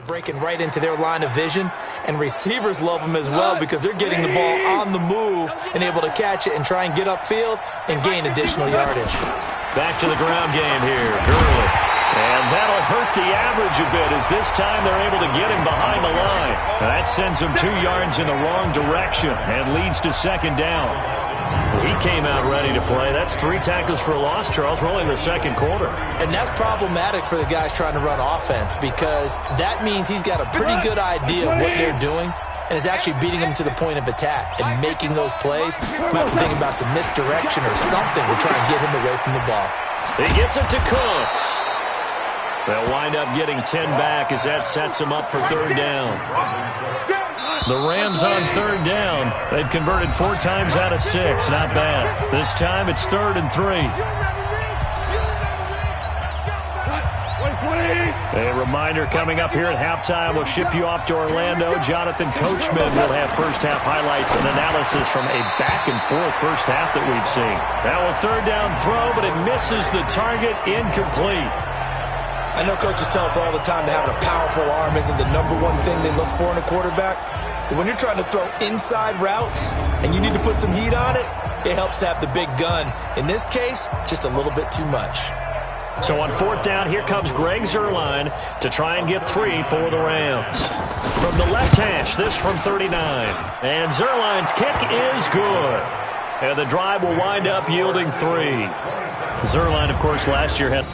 breaking right into their line of vision, and receivers love them as well because they're getting the ball on the move and able to catch it and try and get upfield and gain additional yardage. Back to the ground game here. Gurley. And that'll hurt the average a bit as this time they're able to get him behind the line. That sends him 2 yards in the wrong direction and leads to second down. He came out ready to play. That's 3 tackles for a loss, Charles. We're only in the second quarter. And that's problematic for the guys trying to run offense because that means he's got a pretty good idea of what they're doing and is actually beating them to the point of attack and making those plays. I'm have to think about some misdirection or something to try and get him away from the ball. He gets it to Cooks. They'll wind up getting 10 back as that sets them up for third down. The Rams on third down. They've converted 4 times out of 6. Not bad. This time it's 3rd and 3. A reminder coming up here at halftime. We'll ship you off to Orlando. Jonathan Coachman will have first-half highlights and analysis from a back-and-forth first half that we've seen. Now a third down throw, but it misses the target. Incomplete. I know coaches tell us all the time that having a powerful arm isn't the #1 thing they look for in a quarterback. But when you're trying to throw inside routes and you need to put some heat on it, it helps to have the big gun. In this case, just a little bit too much. So on 4th down, here comes Greg Zuerlein to try and get 3 for the Rams. From the left hash, this from 39. And Zuerlein's kick is good. And the drive will wind up yielding 3. Zuerlein, of course, last year had...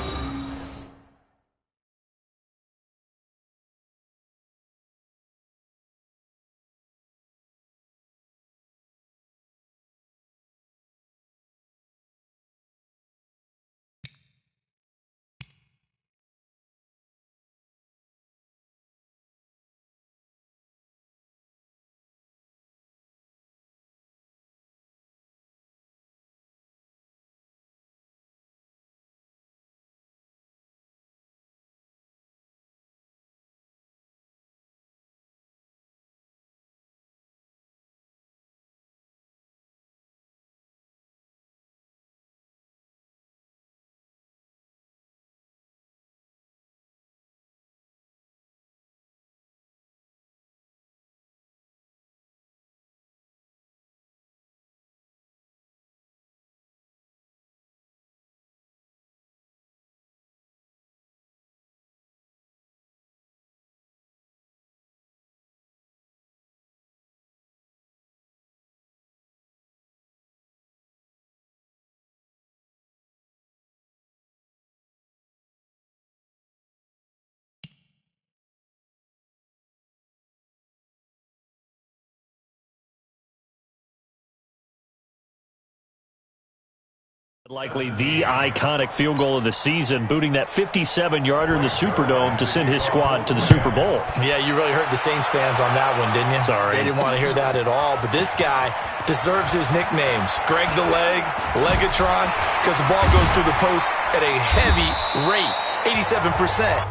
Likely the iconic field goal of the season, booting that 57-yarder in the Superdome to send his squad to the Super Bowl. Yeah, you really hurt the Saints fans on that one, didn't you? Sorry. They didn't want to hear that at all. But this guy deserves his nicknames. Greg the Leg, Legatron, because the ball goes through the post at a heavy rate, 87%.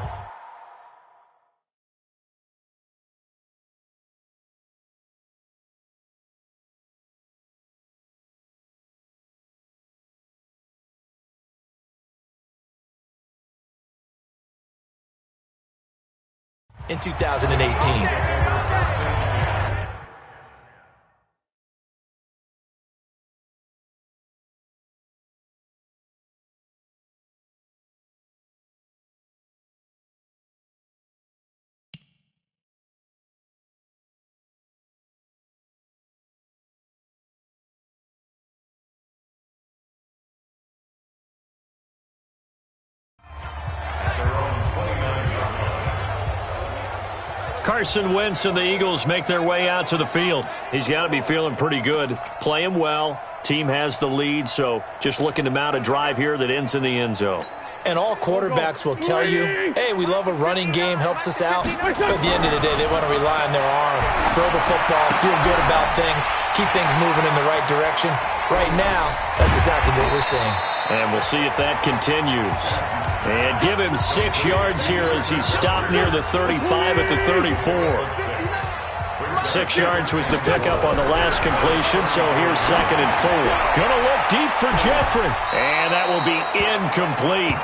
In 2018. Carson Wentz and the Eagles make their way out to the field. He's got to be feeling pretty good. Playing well. Team has the lead, so just looking to mount a drive here that ends in the end zone. And all quarterbacks will tell you, hey, we love a running game, helps us out. But at the end of the day, they want to rely on their arm, throw the football, feel good about things, keep things moving in the right direction. Right now, that's exactly what we're seeing. And we'll see if that continues. And give him 6 yards here as he's stopped near the 35 at the 34. 6 yards was the pickup on the last completion, so here's 2nd and 4. Gonna look deep for Jeffrey. And that will be incomplete.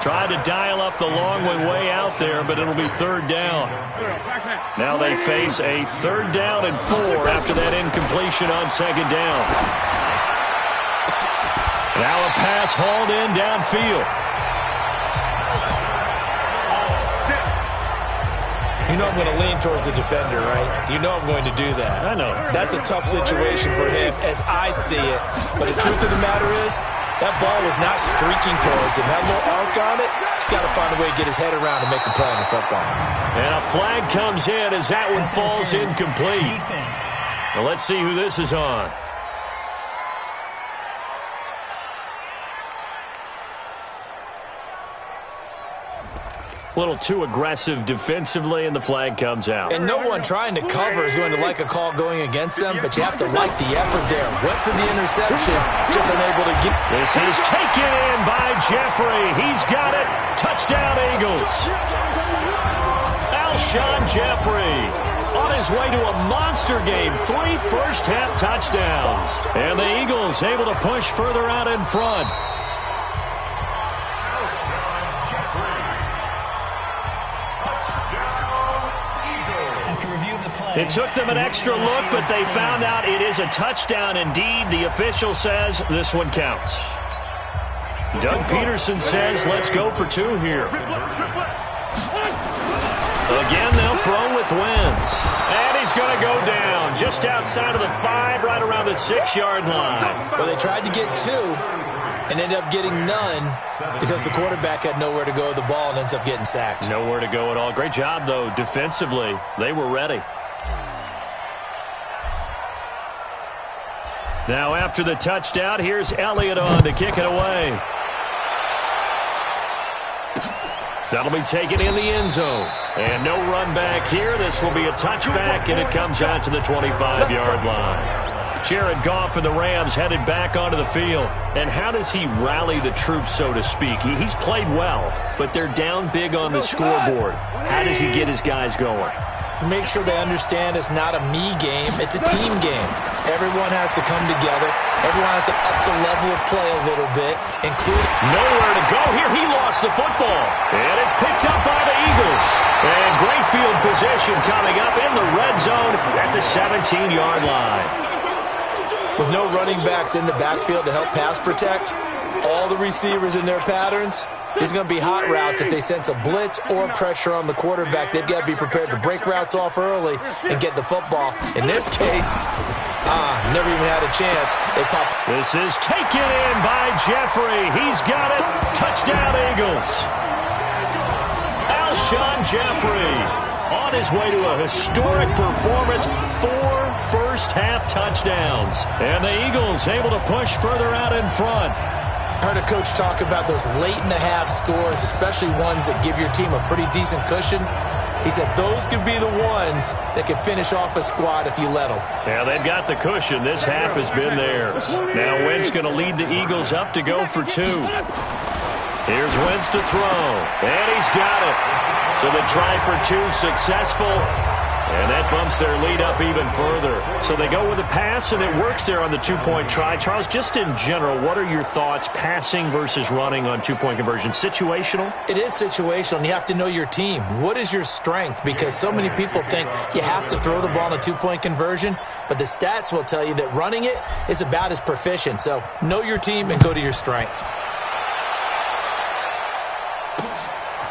Tried to dial up the long way out there, but it'll be third down. Now they face a third down and 4 after that incompletion on second down. Now a pass hauled in downfield. You know I'm going to lean towards the defender, right? You know I'm going to do that. I know. That's a tough situation for him as I see it. But the truth of the matter is, that ball was not streaking towards him. That little arc on it, he's got to find a way to get his head around and make a play on the football. And a flag comes in as that one falls incomplete. Now let's see who this is on. A little too aggressive defensively, and the flag comes out. And no one trying to cover is going to like a call going against them, but you have to like the effort there. Went for the interception, just unable to get... This is taken in by Jeffrey. He's got it. Touchdown, Eagles. Alshon Jeffrey on his way to a monster game. 3 first-half touchdowns. And the Eagles able to push further out in front. It took them an extra look, but they found out it is a touchdown indeed. The official says this one counts. Doug Peterson says let's go for 2 here. Again, they'll throw with Wentz. And he's going to go down just outside of the 5, right around the 6-yard line. Well, they tried to get 2 and ended up getting none because the quarterback had nowhere to go with the ball and ends up getting sacked. Nowhere to go at all. Great job, though, defensively. They were ready. Now after the touchdown, here's Elliott on to kick it away. That'll be taken in the end zone. And no run back here. This will be a touchback, and it comes out to the 25-yard line. Jared Goff and the Rams headed back onto the field. And how does he rally the troops, so to speak? He's played well, but they're down big on the scoreboard. How does he get his guys going? To make sure they understand it's not a me game, it's a team game. Everyone has to come together. Everyone has to up the level of play a little bit, including... Nowhere to go here. He lost the football. And it's picked up by the Eagles. And great field position coming up in the red zone at the 17-yard line. With no running backs in the backfield to help pass protect, all the receivers in their patterns, these are going to be hot routes if they sense a blitz or pressure on the quarterback. They've got to be prepared to break routes off early and get the football. In this case, never even had a chance. They popped. This is taken in by Jeffrey. He's got it. Touchdown, Eagles. Alshon Jeffrey on his way to a historic performance. 4 first-half touchdowns. And the Eagles able to push further out in front. Heard a coach talk about those late-in-the-half scores, especially ones that give your team a pretty decent cushion. He said those could be the ones that can finish off a squad if you let them. Yeah, they've got the cushion. This half has been theirs. Now Wentz going to lead the Eagles up to go for 2. Here's Wentz to throw, and he's got it. So the try for 2 successful. And that bumps their lead up even further. So they go with a pass, and it works there on the 2-point try. Charles, just in general, what are your thoughts passing versus running on 2-point conversion? Situational? It is situational, and you have to know your team. What is your strength? Because so many people think you have to throw the ball in a 2-point conversion, but the stats will tell you that running it is about as proficient. So know your team and go to your strength.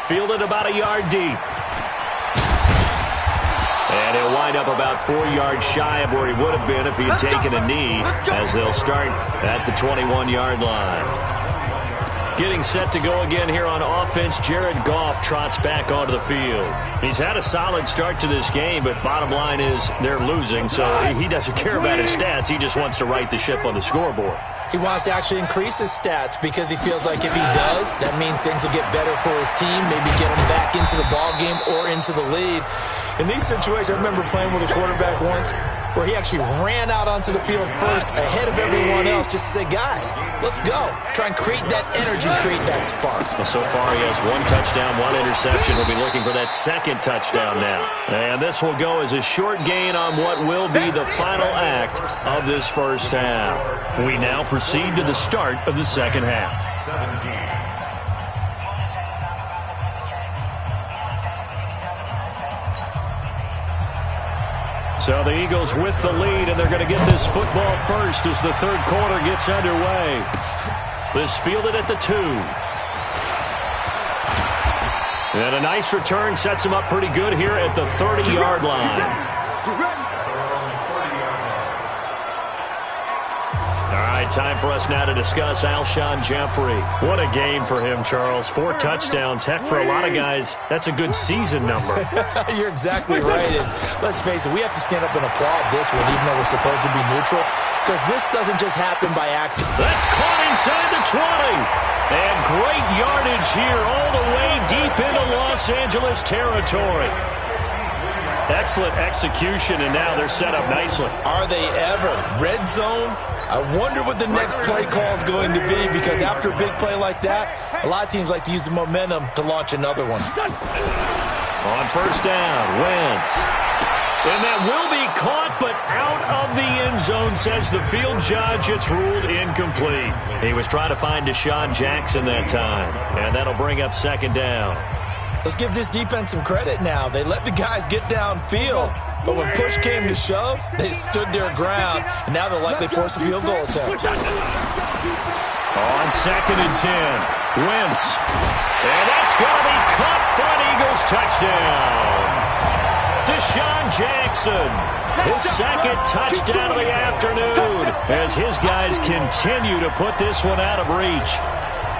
Fielded about a yard deep. And he'll wind up about 4 yards shy of where he would have been if he had taken a knee, as they'll start at the 21-yard line. Getting set to go again here on offense, Jared Goff trots back onto the field. He's had a solid start to this game, but bottom line is they're losing, so he doesn't care about his stats. He just wants to right the ship on the scoreboard. He wants to actually increase his stats because he feels like if he does, that means things will get better for his team, maybe get him back into the ball game or into the lead. In these situations, I remember playing with a quarterback once where he actually ran out onto the field first ahead of everyone else just to say, guys, let's go. Try and create that energy, create that spark. Well, so far he has 1 touchdown, 1 interception. He'll be looking for that 2nd touchdown now. And this will go as a short gain on what will be the final act of this first half. We now proceed to the start of the second half. So the Eagles with the lead, and they're going to get this football first as the third quarter gets underway. This fielded at the 2. And a nice return sets him up pretty good here at the 30-yard line. All right, time for us now to discuss Alshon Jeffrey. What a game for him, Charles. 4 touchdowns. Heck, for a lot of guys, that's a good season number. You're exactly right. And let's face it, we have to stand up and applaud this one, even though we're supposed to be neutral, because this doesn't just happen by accident. That's caught inside the 20. And great yardage here all the way deep into Los Angeles territory. Excellent execution, and now they're set up nicely. Are they ever? Red zone? I wonder what the next play call is going to be, because after a big play like that, a lot of teams like to use the momentum to launch another one. On first down, Wentz. And that will be caught, but out of the end zone, says the field judge. It's ruled incomplete. He was trying to find Deshaun Jackson that time, and that'll bring up second down. Let's give this defense some credit now. They let the guys get downfield, but when push came to shove, they stood their ground, and now they'll likely force a field goal attempt. On second and 10, Wentz. And that's going to be caught for an Eagles touchdown. Deshaun Jackson, his second touchdown of the afternoon, as his guys continue to put this one out of reach.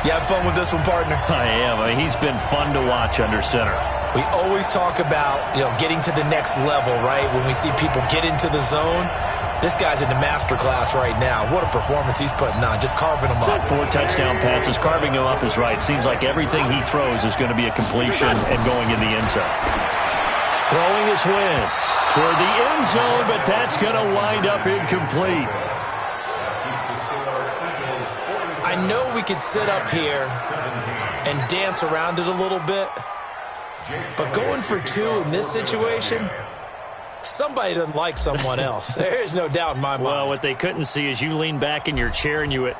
You have fun with this one, partner? I am. I mean, he's been fun to watch under center. We always talk about, getting to the next level, right? When we see people get into the zone, this guy's in the master class right now. What a performance he's putting on, just carving them up. 4 touchdown passes, carving him up is right. Seems like everything he throws is going to be a completion and going in the end zone. Throwing his Wentz toward the end zone, but that's going to wind up incomplete. I know we could sit up here and dance around it a little bit, but going for 2 in this situation, somebody doesn't like someone else. There's no doubt in my mind. Well, what they couldn't see is you lean back in your chair and you went,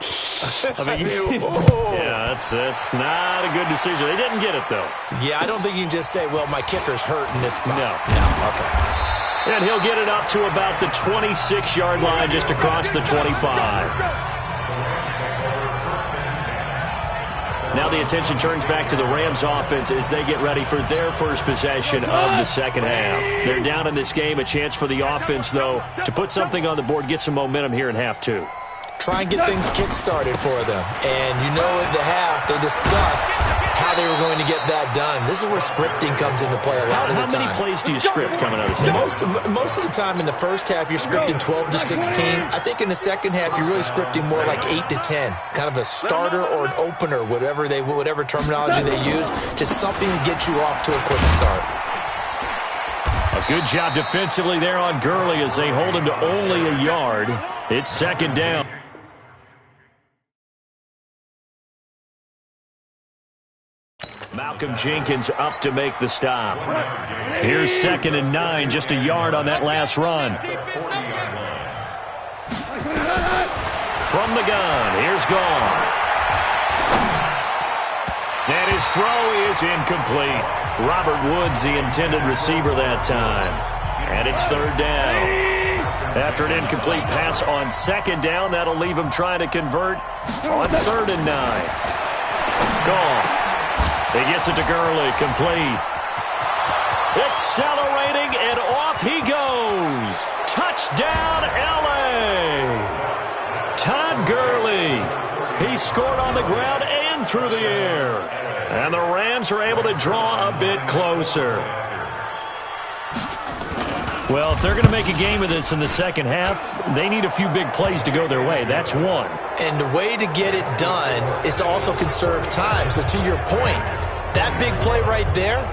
yeah, that's not a good decision. They didn't get it, though. Yeah, I don't think you can just say, well, my kicker's hurt in this spot. No. Okay. And he'll get it up to about the 26-yard line, just across the 25. Now the attention turns back to the Rams offense as they get ready for their first possession of the second half. They're down in this game. A chance for the offense, though, to put something on the board, get some momentum here in half 2. Try and get things kick-started for them. And at the half, they discussed how they were going to get that done. This is where scripting comes into play a lot of the time. How many plays do you script coming out of the second? Most of the time in the first half, you're scripting 12 to 16. I think in the second half, you're really scripting more like 8 to 10. Kind of a starter or an opener, whatever terminology they use. Just something to get you off to a quick start. A good job defensively there on Gurley as they hold him to only a yard. It's second down. Malcolm Jenkins up to make the stop. Here's second and 9, just a yard on that last run. From the gun, here's Goff. And his throw is incomplete. Robert Woods, the intended receiver that time. And it's third down. After an incomplete pass on second down, that'll leave him trying to convert on third and 9. Goff. He gets it to Gurley, complete. Accelerating, and off he goes. Touchdown, L.A. Todd Gurley. He scored on the ground and through the air. And the Rams are able to draw a bit closer. Well, if they're going to make a game of this in the second half, they need a few big plays to go their way. That's one. And the way to get it done is to also conserve time. So to your point, that big play right there,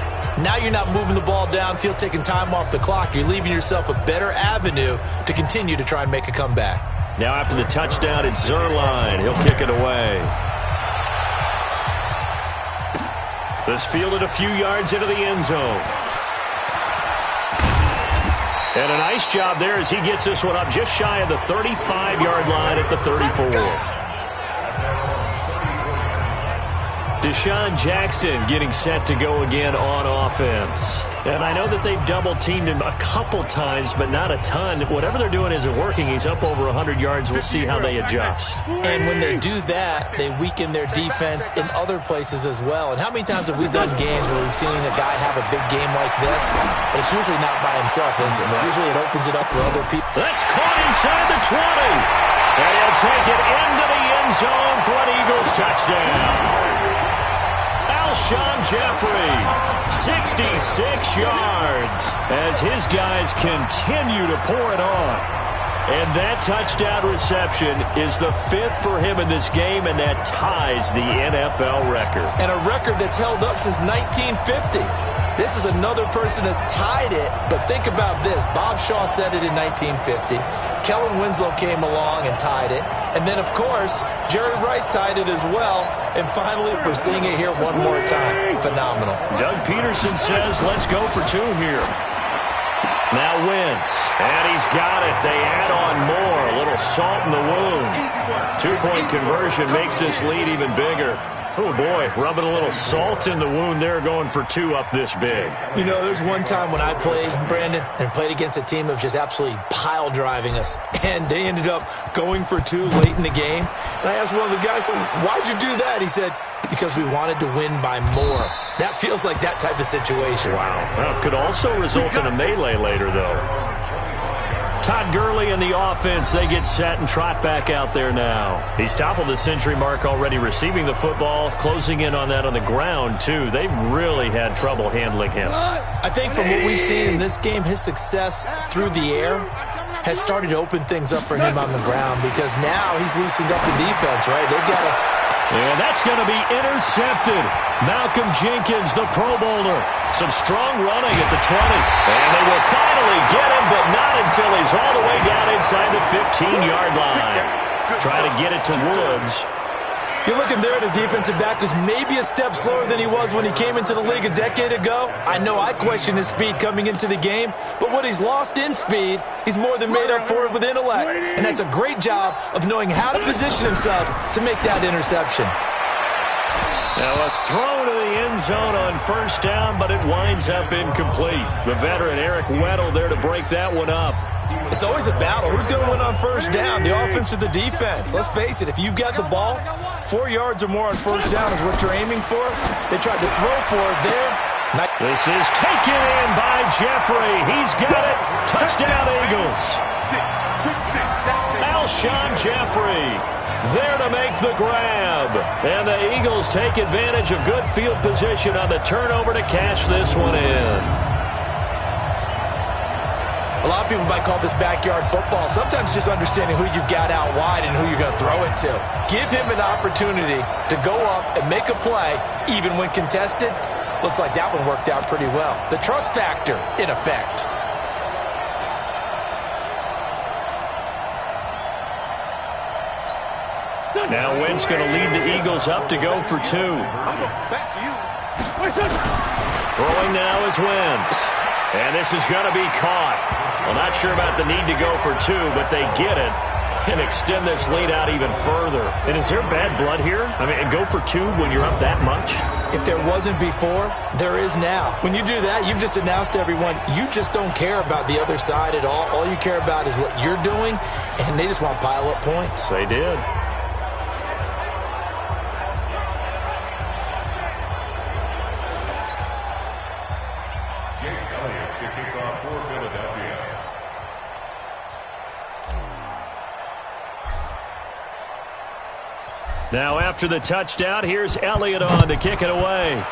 now you're not moving the ball downfield, taking time off the clock. You're leaving yourself a better avenue to continue to try and make a comeback. Now after the touchdown, it's Zerline. He'll kick it away. This fielded a few yards into the end zone. And a nice job there as he gets this one up just shy of the 35-yard line at the 34. Deshaun Jackson getting set to go again on offense. And I know that they've double-teamed him a couple times, but not a ton. Whatever they're doing isn't working. He's up over 100 yards. We'll see how they adjust. And when they do that, they weaken their defense in other places as well. And how many times have we done games where we've seen a guy have a big game like this, but it's usually not by himself, is it? Usually it opens it up for other people. That's caught inside the 20. And he'll take it into the end zone for an Eagles touchdown. Alshon Jeffrey, 66 yards, as his guys continue to pour it on. And that touchdown reception is the 5th for him in this game, and that ties the NFL record. And a record that's held up since 1950. This is another person that's tied it, but think about this. Bob Shaw said it in 1950. Kellen Winslow came along and tied it. And then, of course, Jerry Rice tied it as well. And finally, we're seeing it here one more time. Phenomenal. Doug Peterson says, let's go for 2 here. Now Wentz, and he's got it. They add on more. A little salt in the wound. 2-point conversion makes this lead even bigger. Oh, boy, rubbing a little salt in the wound there, going for 2 up this big. You know, there's one time when I played, Brandon, and played against a team that was just absolutely pile driving us, and they ended up going for 2 late in the game. And I asked one of the guys, why'd you do that? He said, because we wanted to win by more. That feels like that type of situation. Wow. Well, it could also result in a melee later, though. Todd Gurley and the offense, they get set and trot back out there now. He's toppled the century mark already receiving the football, closing in on that on the ground, too. They've really had trouble handling him. I think from what we've seen in this game, his success through the air has started to open things up for him on the ground, because now he's loosened up the defense, right? They've got to... And that's going to be intercepted. Malcolm Jenkins, the Pro Bowler. Some strong running at the 20. And they will finally get him, but not until he's all the way down inside the 15-yard line. Try to get it to Woods. You're looking there at a defensive back who's maybe a step slower than he was when he came into the league a decade ago. I know I questioned his speed coming into the game, but what he's lost in speed, he's more than made up for it with intellect. And that's a great job of knowing how to position himself to make that interception. Now a throw to the end zone on first down, but it winds up incomplete. The veteran Eric Weddle there to break that one up. It's always a battle. Who's going to win on first down, the offense or the defense? Let's face it, if you've got the ball, 4 yards or more on first down is what you're aiming for. They tried to throw for it there. This is taken in by Jeffrey. He's got it. Touchdown, Eagles. Alshon Jeffrey there to make the grab. And the Eagles take advantage of good field position on the turnover to cash this one in. A lot of people might call this backyard football. Sometimes just understanding who you've got out wide and who you're going to throw it to. Give him an opportunity to go up and make a play, even when contested. Looks like that one worked out pretty well. The trust factor in effect. Now Wentz going to lead the Eagles up to go for 2. Back to you. Throwing now is Wentz. And this is going to be caught. Well, not sure about the need to go for 2, but they get it and extend this lead out even further. And is there bad blood here? I mean, and go for 2 when you're up that much? If there wasn't before, there is now. When you do that, you've just announced to everyone, you just don't care about the other side at all. All you care about is what you're doing, and they just want to pile up points. They did. Now after the touchdown, here's Elliott on to kick it away.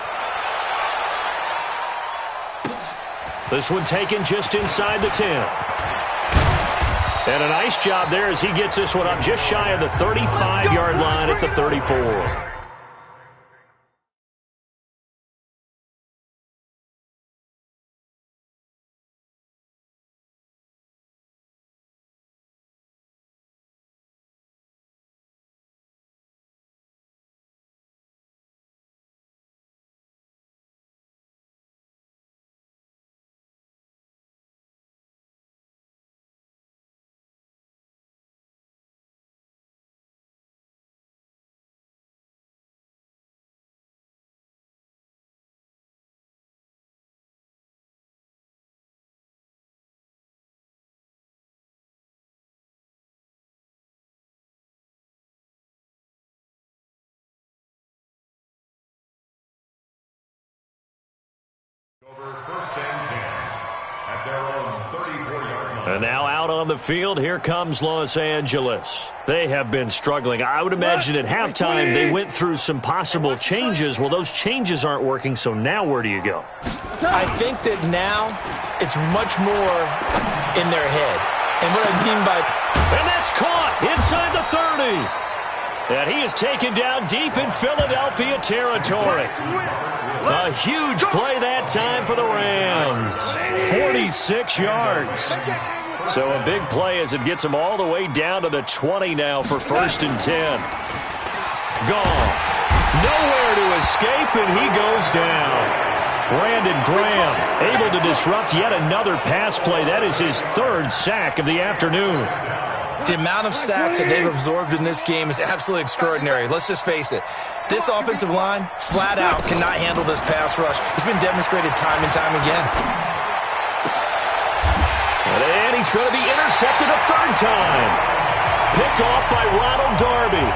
This one taken just inside the 10. And a nice job there as he gets this one up just shy of the 35-yard line at the 34. And now out on the field, here comes Los Angeles. They have been struggling. I would imagine at halftime they went through some possible changes. Well, those changes aren't working, so now where do you go? I think that now it's much more in their head. And what I mean by... And that's caught inside the 30. And he is taken down deep in Philadelphia territory. A huge play that time for the Rams. 46 yards. So a big play as it gets him all the way down to the 20 now for 1st and 10. Gone. Nowhere to escape, and he goes down. Brandon Graham able to disrupt yet another pass play. That is his 3rd sack of the afternoon. The amount of sacks that they've absorbed in this game is absolutely extraordinary. Let's just face it. This offensive line, flat out, cannot handle this pass rush. It's been demonstrated time and time again. And he's going to be intercepted a 3rd time. Picked off by Ronald Darby.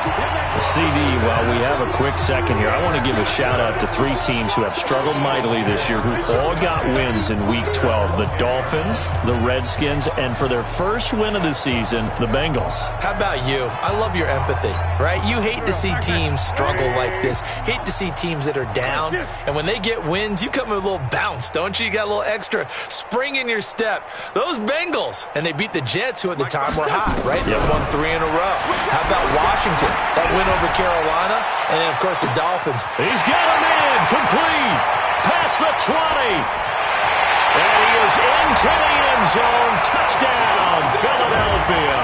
CD, while we have a quick second here, I want to give a shout-out to 3 teams who have struggled mightily this year, who all got wins in Week 12. The Dolphins, the Redskins, and for their first win of the season, the Bengals. How about you? I love your empathy, right? You hate to see teams struggle like this. Hate to see teams that are down. And when they get wins, you come with a little bounce, don't you? You got a little extra spring in your step. Those Bengals, and they beat the Jets, who at the time were hot, right? They won 3 in a row. How about Washington? That win over Carolina, and then, of course, the Dolphins. He's got him in, complete, past the 20. And he is into the end zone. Touchdown, Philadelphia.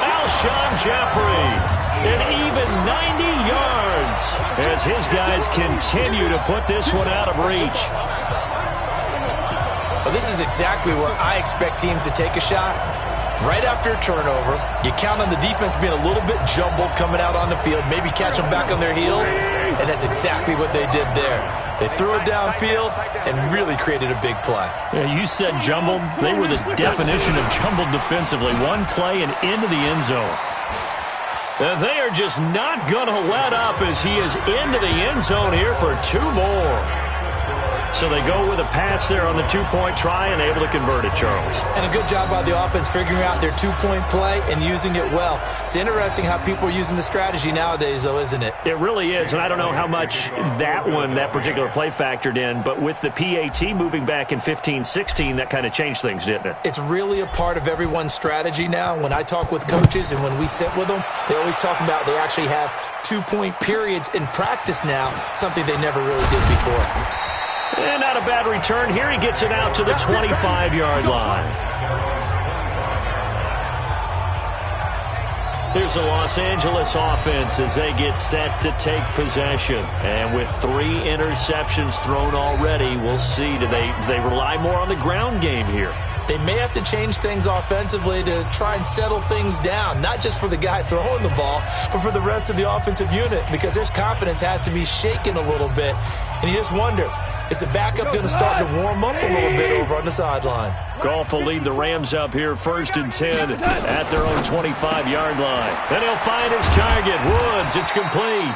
Alshon Jeffrey, an even 90 yards as his guys continue to put this one out of reach. Well, this is exactly where I expect teams to take a shot. Right after a turnover, you count on the defense being a little bit jumbled coming out on the field, maybe catch them back on their heels, and that's exactly what they did there. They threw it downfield and really created a big play. Yeah, you said jumbled. They were the definition of jumbled defensively. One play and into the end zone. And they are just not going to let up as he is into the end zone here for 2 more. So they go with a pass there on the 2-point try and able to convert it, Charles. And a good job by the offense figuring out their 2-point play and using it well. It's interesting how people are using the strategy nowadays, though, isn't it? It really is, and I don't know how much that particular play factored in, but with the PAT moving back in 15-16, that kind of changed things, didn't it? It's really a part of everyone's strategy now. When I talk with coaches and when we sit with them, they always talk about they actually have 2-point periods in practice now, something they never really did before. And not a bad return. Here he gets it out to the 25-yard line. Here's the Los Angeles offense as they get set to take possession. And with 3 interceptions thrown already, we'll see. Do they rely more on the ground game here? They may have to change things offensively to try and settle things down, not just for the guy throwing the ball, but for the rest of the offensive unit, because their confidence has to be shaken a little bit. And you just wonder, is the backup going to start to warm up a little bit over on the sideline? Goff will lead the Rams up here 1st and 10 at their own 25-yard line. Then he'll find his target, Woods. It's complete.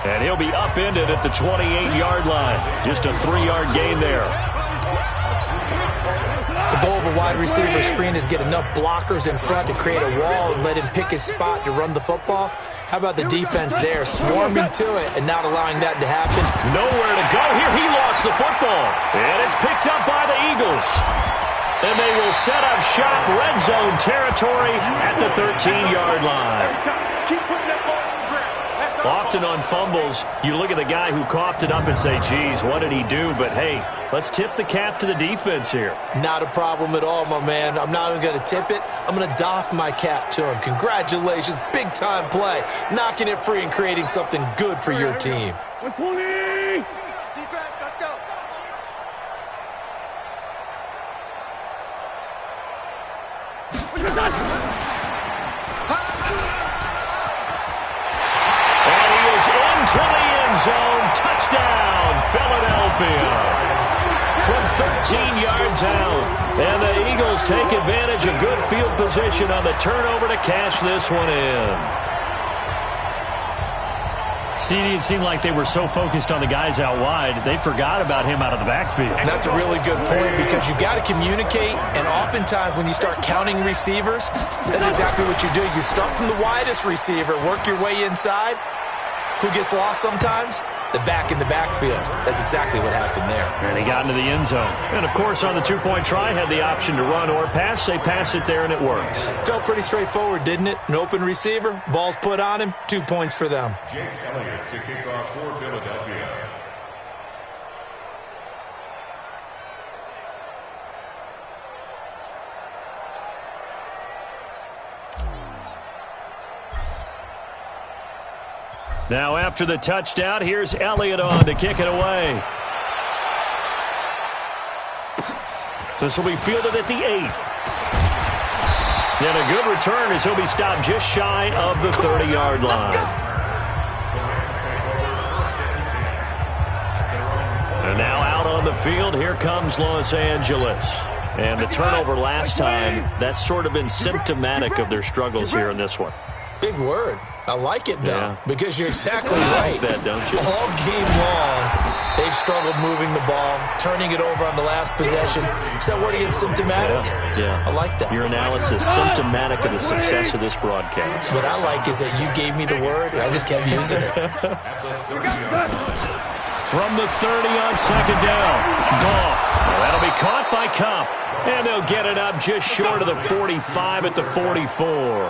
And he'll be upended at the 28-yard line. Just a 3-yard gain there. The goal of a wide receiver screen is get enough blockers in front to create a wall and let him pick his spot to run the football. How about the defense there, swarming to it and not allowing that to happen? Nowhere to go here. He lost the football. And it's picked up by the Eagles. And they will set up shop, red zone territory at the 13-yard line. Keep putting that ball on the ground. Often on fumbles, you look at the guy who coughed it up and say, geez, what did he do? But, hey, let's tip the cap to the defense here. Not a problem at all, my man. I'm not even going to tip it. I'm going to doff my cap to him. Congratulations. Big-time play. Knocking it free and creating something good for your team. 120! Defense, let's go. And he is into the end zone. Touchdown, Philadelphia. From 13 yards out. And the Eagles take advantage of good field position on the turnover to cash this one in. CD, it seemed like they were so focused on the guys out wide, they forgot about him out of the backfield. That's a really good point because you've got to communicate, and oftentimes when you start counting receivers, that's exactly what you do. You start from the widest receiver, work your way inside. Who gets lost sometimes? The back in the backfield. That's exactly what happened there. And he got into the end zone. And, of course, on the two-point try, had the option to run or pass. They pass it there, and it works. Felt pretty straightforward, didn't it? An open receiver, ball's put on him, 2 points for them. Jake Elliott to kick off for Philadelphia. Now after the touchdown, here's Elliott on to kick it away. This will be fielded at the 8. And a good return as he'll be stopped just shy of the 30-yard line. And now out on the field, here comes Los Angeles. And the turnover last time, that's sort of been symptomatic of their struggles here in this one. Big word. I like it, though, because you're exactly I right. like that, don't you? All game long, they've struggled moving the ball, turning it over on the last possession. Is that word again, symptomatic? Yeah. I like that. Your analysis, symptomatic of the success of this broadcast. What I like is that you gave me the word, and I just kept using it. From the 30 on second down, Goff. That'll be caught by Cup. And they'll get it up just short of the 45 at the 44.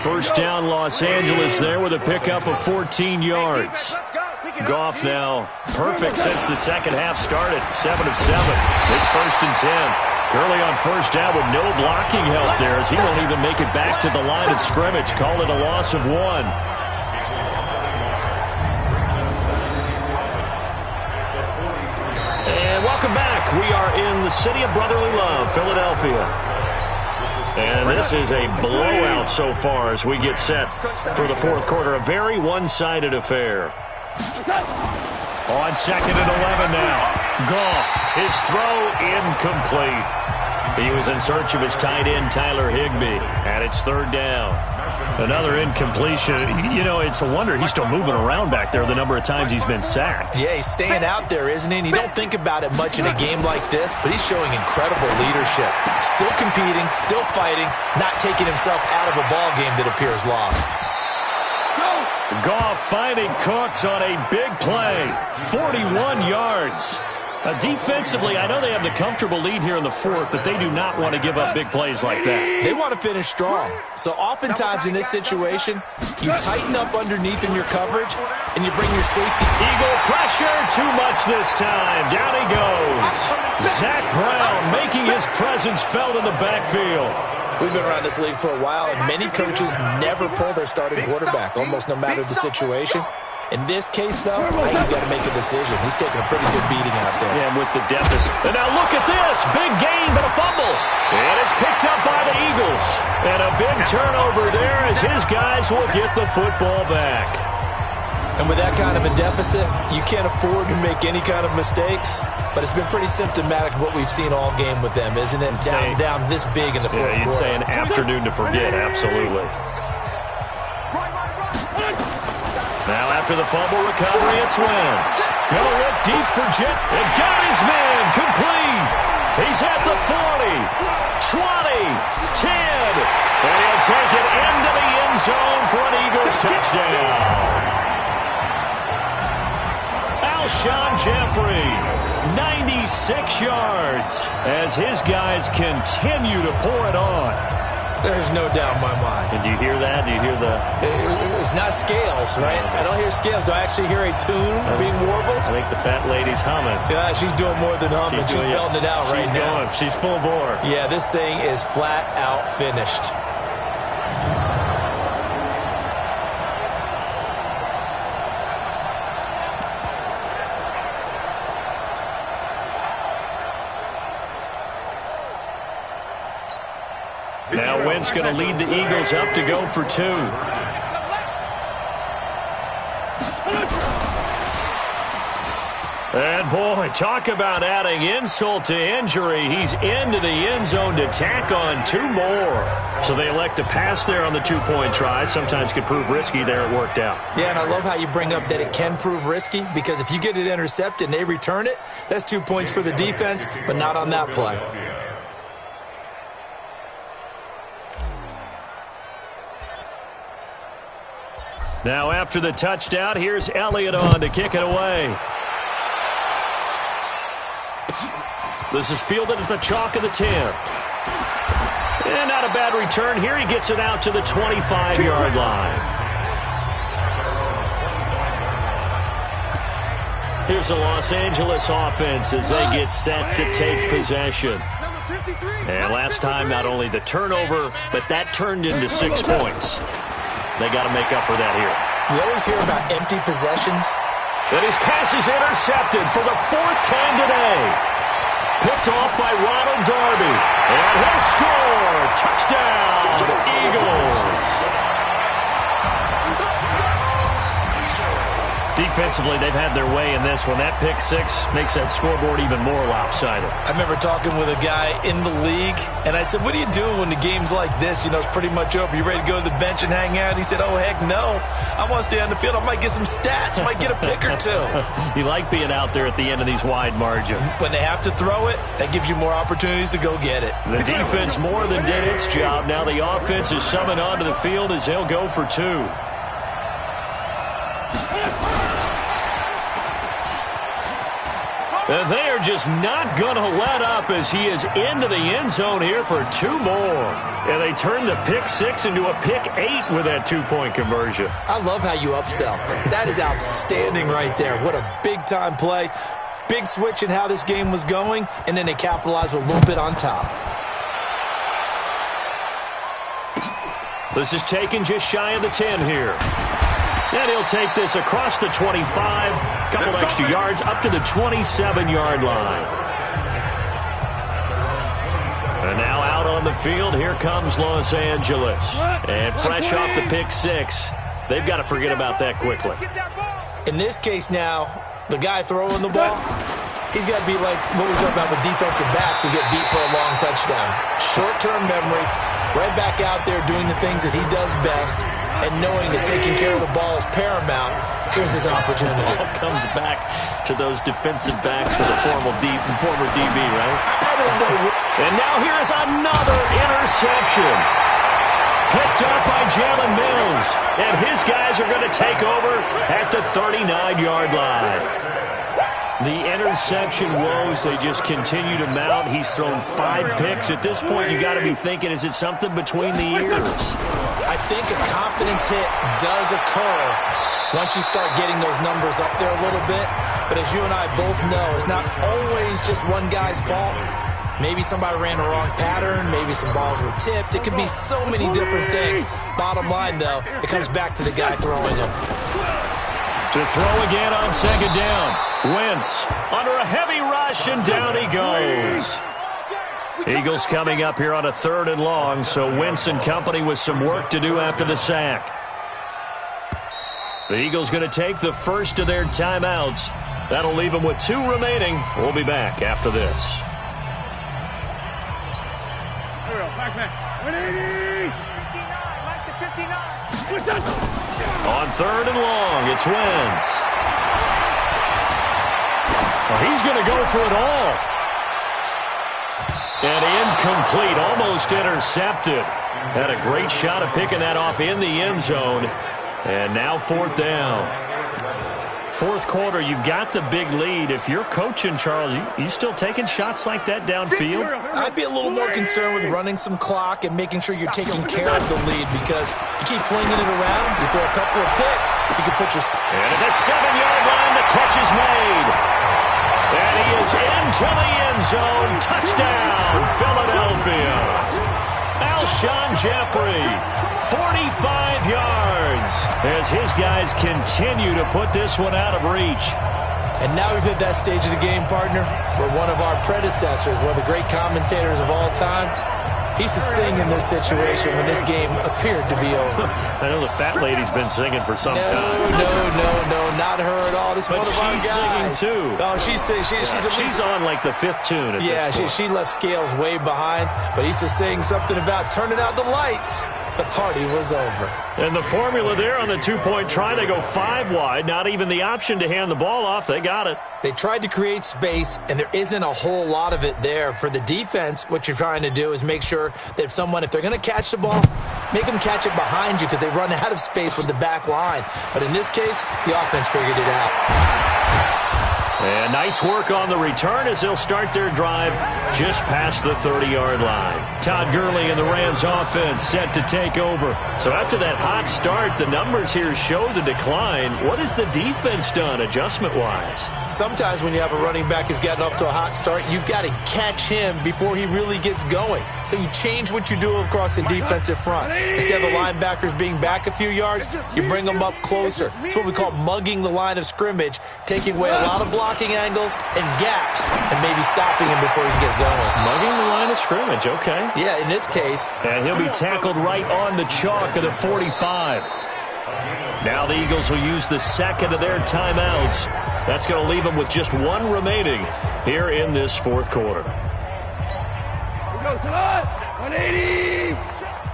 First down, Los Angeles there with a pickup of 14 yards. Goff now perfect since the second half started, 7 of 7. It's first and 10. Gurley on first down with no blocking help there as he won't even make it back to the line of scrimmage. Call it a loss of 1. And welcome back. We are in the city of brotherly love, Philadelphia. And this is a blowout so far as we get set for the fourth quarter. A very one-sided affair. On second and 11 now. Goff, his throw incomplete. He was in search of his tight end, Tyler Higbee, and it's third down. Another incompletion. You know, it's a wonder he's still moving around back there the number of times he's been sacked. Yeah, he's staying out there, isn't he? And you don't think about it much in a game like this, but he's showing incredible leadership. Still competing, still fighting, not taking himself out of a ball game that appears lost. Goff finding Cooks on a big play. 41 yards. Defensively, I know they have the comfortable lead here in the fourth, but they do not want to give up big plays like that. They want to finish strong. So oftentimes in this situation, you tighten up underneath in your coverage, and you bring your safety. Eagle pressure, too much this time. Down he goes. Zach Brown making his presence felt in the backfield. We've been around this league for a while, and many coaches never pull their starting quarterback, almost no matter the situation. In this case, though, I think he's got to make a decision. He's taking a pretty good beating out there. Yeah, with the deficit. And now look at this. Big gain, but a fumble. And it's picked up by the Eagles. And a big turnover there as his guys will get the football back. And with that kind of a deficit, you can't afford to make any kind of mistakes. But it's been pretty symptomatic of what we've seen all game with them, isn't it? Down this big in the fourth quarter. Yeah, you'd say an afternoon to forget, absolutely. Now after the fumble recovery, it's Wentz. Gonna look deep for Jet. And got his man complete. He's at the 40, 20, 10. And he'll take it into the end zone for an Eagles touchdown. Alshon Jeffrey, 96 yards as his guys continue to pour it on. There's no doubt in my mind. And do you hear that? Do you hear the... It's not scales, right? I don't hear scales. Do I actually hear a tune being warbled? I think the fat lady's humming. Yeah, she's doing more than humming. She's belting it out right now. She's full bore. Yeah, this thing is flat out finished. Now Wentz going to lead the Eagles up to go for 2. And, boy, talk about adding insult to injury. He's into the end zone to tack on 2 more. So they elect to pass there on the 2-point try. Sometimes could prove risky. There it worked out. Yeah, and I love how you bring up that it can prove risky, because if you get it intercepted and they return it, that's 2 points for the defense, but not on that play. Now after the touchdown, here's Elliott on to kick it away. This is fielded at the chalk of the 10. And not a bad return here. He gets it out to the 25-yard line. Here's the Los Angeles offense as they get set to take possession. And last time, not only the turnover, but that turned into 6 points. They got to make up for that here. You always hear about empty possessions. And his pass is intercepted for the 4th time today. Picked off by Ronald Darby. And he'll score. Touchdown, Eagles. Defensively, they've had their way in this one. That pick 6 makes that scoreboard even more lopsided. I remember talking with a guy in the league, and I said, what do you do when the game's like this? You know, it's pretty much over. You ready to go to the bench and hang out? He said, oh, heck no. I want to stay on the field. I might get some stats. I might get a pick or 2. You like being out there at the end of these wide margins. When they have to throw it, that gives you more opportunities to go get it. The defense more than did its job. Now the offense is summoned onto the field as they'll go for 2. And they are just not going to let up as he is into the end zone here for 2 more. And they turn the pick 6 into a pick 8 with that 2-point conversion. I love how you upsell. That is outstanding right there. What a big-time play. Big switch in how this game was going, and then they capitalized with a little bit on top. This is taken just shy of the 10 here. And he'll take this across the 25, couple extra yards up to the 27-yard line. And now out on the field, here comes Los Angeles. And fresh off the pick 6, they've got to forget about that quickly. In this case now, the guy throwing the ball, he's got to be like what we talk about with defensive backs who get beat for a long touchdown. Short-term memory, right back out there doing the things that he does best, and knowing that taking care of the ball is paramount. Here's his opportunity. It all comes back to those defensive backs for the former DB, right? I don't know. And now here's another interception. Picked up by Jalen Mills. And his guys are going to take over at the 39-yard line. The interception woes, they just continue to mount. He's thrown 5 picks. At this point, you got to be thinking, is it something between the ears? I think a confidence hit does occur once you start getting those numbers up there a little bit. But as you and I both know, it's not always just one guy's fault. Maybe somebody ran the wrong pattern. Maybe some balls were tipped. It could be so many different things. Bottom line, though, it comes back to the guy throwing them. To throw again on 2nd down. Wentz under a heavy rush, and down he goes. Eagles coming up here on a 3rd and long, so Wentz and company with some work to do after the sack. The Eagles going to take the first of their timeouts. That'll leave them with 2 remaining. We'll be back after this. On 3rd and long, it's Wentz. Well, he's going to go for it all. And incomplete, almost intercepted. Had a great shot of picking that off in the end zone. And now 4th down. 4th quarter, you've got the big lead. If you're coaching, Charles, you still taking shots like that downfield? I'd be a little more concerned with running some clock and making sure you're taking care of the lead, because you keep flinging it around, you throw a couple of picks, you can put your... And at the 7-yard line, the catch is made. And he is into the end zone. Touchdown, Philadelphia. Alshon Jeffrey, 45 yards, as his guys continue to put this one out of reach. And now we've hit that stage of the game, partner, where one of our predecessors, one of the great commentators of all time, He used to sing in this situation when this game appeared to be over. I know the fat lady's been singing for some time. No, not her at all. This is one of our guys. But she's singing too. Oh, she's singing. She's on like the 5th tune at this point. She left Scales way behind, but he used to sing something about turning out the lights. The party was over. And the formula there on the 2-point try, they go 5 wide. Not even the option to hand the ball off. They got it. They tried to create space, and there isn't a whole lot of it there. For the defense, what you're trying to do is make sure that if they're going to catch the ball, make them catch it behind you because they run out of space with the back line. But in this case, the offense figured it out. And nice work on the return as they'll start their drive just past the 30-yard line. Todd Gurley and the Rams offense set to take over. So after that hot start, the numbers here show the decline. What has the defense done adjustment-wise? Sometimes when you have a running back who's gotten off to a hot start, you've got to catch him before he really gets going. So you change what you do across the defensive front. Instead of the linebackers being back a few yards, you bring them up closer. It's what we call mugging the line of scrimmage, taking away a lot of blocking angles and gaps and maybe stopping him before he can get going. Mugging the line of scrimmage, okay. Yeah, in this case. And he'll be tackled right on the chalk of the 45. Now the Eagles will use the second of their timeouts. That's going to leave them with just 1 remaining here in this 4th quarter. Here we go, tonight. 180.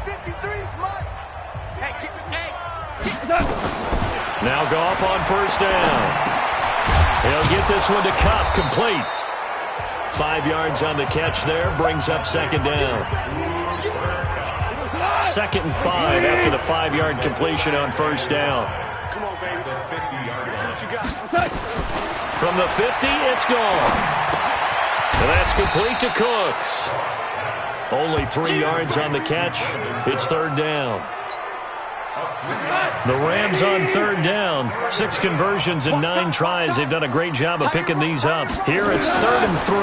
53, Now Goff on 1st down. He'll get this one to Kupp, complete. 5 yards on the catch there, brings up 2nd down. 2nd and 5 after the 5-yard completion on 1st down. Come on, baby. Let's see what you got. From the 50, it's gone. And that's complete to Cooks. Only 3 yards on the catch. It's 3rd down. The Rams on 3rd down. 6 conversions and 9 tries. They've done a great job of picking these up. Here it's 3rd and 3.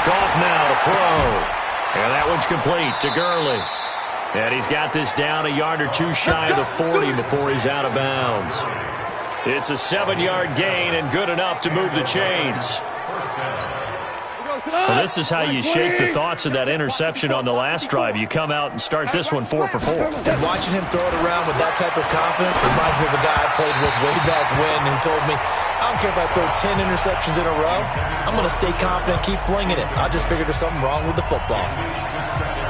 Goff now to throw. And that one's complete to Gurley. And he's got this down a yard or 2 shy of the 40 before he's out of bounds. It's a 7-yard gain and good enough to move the chains. Well, this is how you shake the thoughts of that interception on the last drive. You come out and start this one 4 for 4. And watching him throw it around with that type of confidence reminds me of a guy I played with way back when, and he told me, I don't care if I throw 10 interceptions in a row. I'm going to stay confident, keep flinging it. I just figured there's something wrong with the football.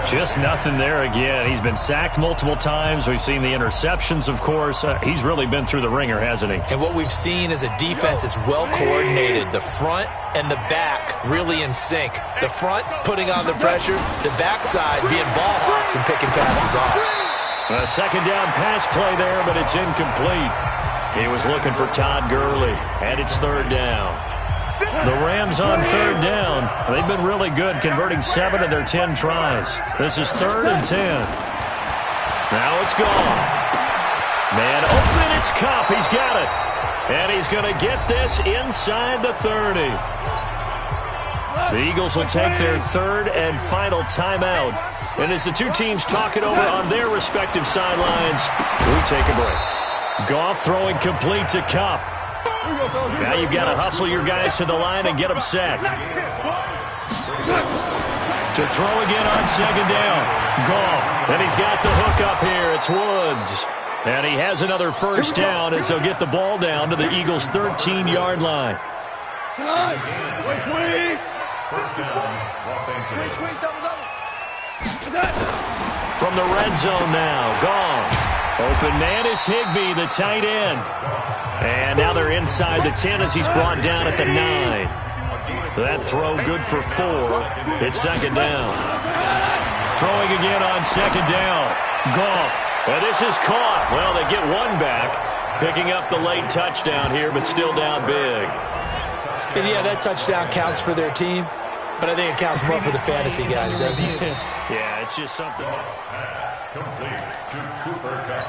Just nothing there again. He's been sacked multiple times. We've seen the interceptions, of course. He's really been through the ringer, hasn't he? And what we've seen is a defense that's well coordinated. The front and the back really in sync. The front putting on the pressure, the backside being ball hawks and picking passes off. A 2nd down pass play there, but it's incomplete. He was looking for Todd Gurley, and it's 3rd down. The Rams on 3rd down. They've been really good, converting 7 of their 10 tries. This is 3rd and 10. Now it's gone. Man open, it's Kupp. He's got it. And he's going to get this inside the 30. The Eagles will take their 3rd and final timeout. And as the 2 teams talk it over on their respective sidelines, we take a break. Goff throwing complete to Kupp. Now you've got to hustle your guys to the line and get them set. To throw again on 2nd down. Goff. And he's got the hook up here. It's Woods. And he has another 1st down as they'll get the ball down to the Eagles' 13-yard line. First down, Los Angeles. Squeeze, double. From the red zone now. Goff. Open man is Higbee, the tight end. And now they're inside the 10 as he's brought down at the 9. That throw good for 4. It's 2nd down. Throwing again on 2nd down. Goff. And this is caught. Well, they get 1 back. Picking up the late touchdown here, but still down big. And yeah, that touchdown counts for their team, but I think it counts more for the fantasy guys, doesn't it? Yeah, it's just something else. Pass complete to Cooper Kupp.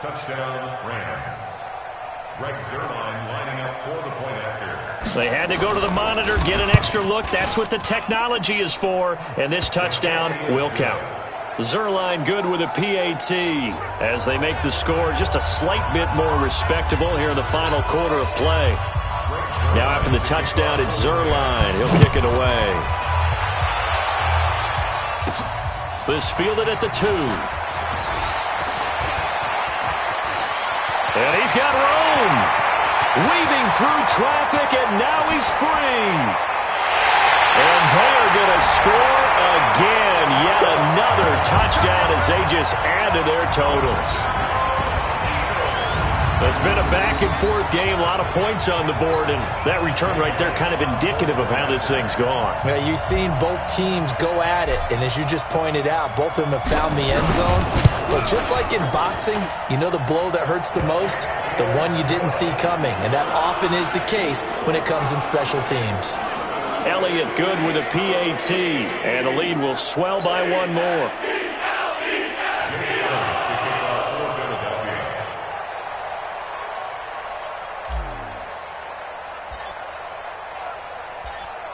Touchdown, Rams. Greg Zuerlein lining up for the point after. They had to go to the monitor, get an extra look. That's what the technology is for, and this touchdown will count. Zuerlein good with a PAT as they make the score just a slight bit more respectable here in the final quarter of play. Now after the touchdown, it's Zuerlein. He'll kick it away. This fielded at the 2. And he's got room. Weaving through traffic, and now he's free. And they're going to score again. Yet another touchdown as they just add to their totals. It's been a back-and-forth game, a lot of points on the board, and that return right there kind of indicative of how this thing's gone. Yeah, you've seen both teams go at it, and as you just pointed out, both of them have found the end zone. But just like in boxing, you know the blow that hurts the most? The one you didn't see coming, and that often is the case when it comes in special teams. Elliott good with a PAT, and the lead will swell by one more.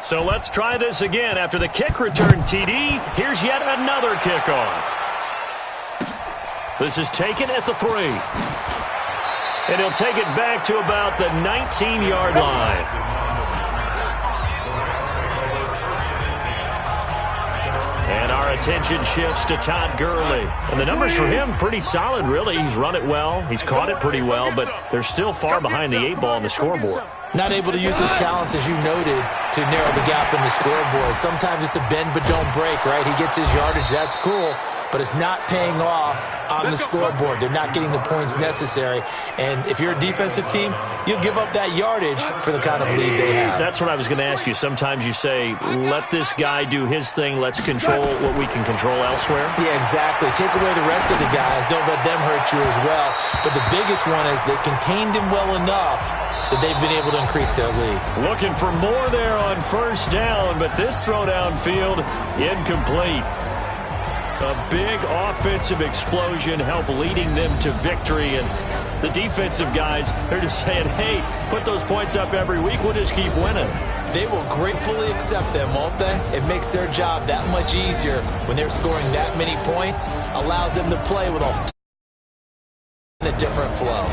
So let's try this again. After the kick return TD, here's yet another kickoff. This is taken at the 3. And he'll take it back to about the 19-yard line. And our attention shifts to Todd Gurley. And the numbers for him, pretty solid, really. He's run it well. He's caught it pretty well, but they're still far behind the 8 ball on the scoreboard. Not able to use his talents, as you noted, to narrow the gap in the scoreboard. Sometimes it's a bend but don't break, right? He gets his yardage, that's cool, but it's not paying off on the scoreboard. They're not getting the points necessary. And if you're a defensive team, you'll give up that yardage for the kind of lead they have. That's what I was going to ask you. Sometimes you say, let this guy do his thing. Let's control what we can control elsewhere. Yeah, exactly. Take away the rest of the guys. Don't let them hurt you as well. But the biggest one is they contained him well enough that they've been able to increase their lead. Looking for more there on first down, but this throw downfield incomplete. A big offensive explosion helped leading them to victory, and the defensive guys, they're just saying, hey, put those points up every week, we'll just keep winning. They will gratefully accept them, won't they? It makes their job that much easier when they're scoring that many points, allows them to play with a different flow.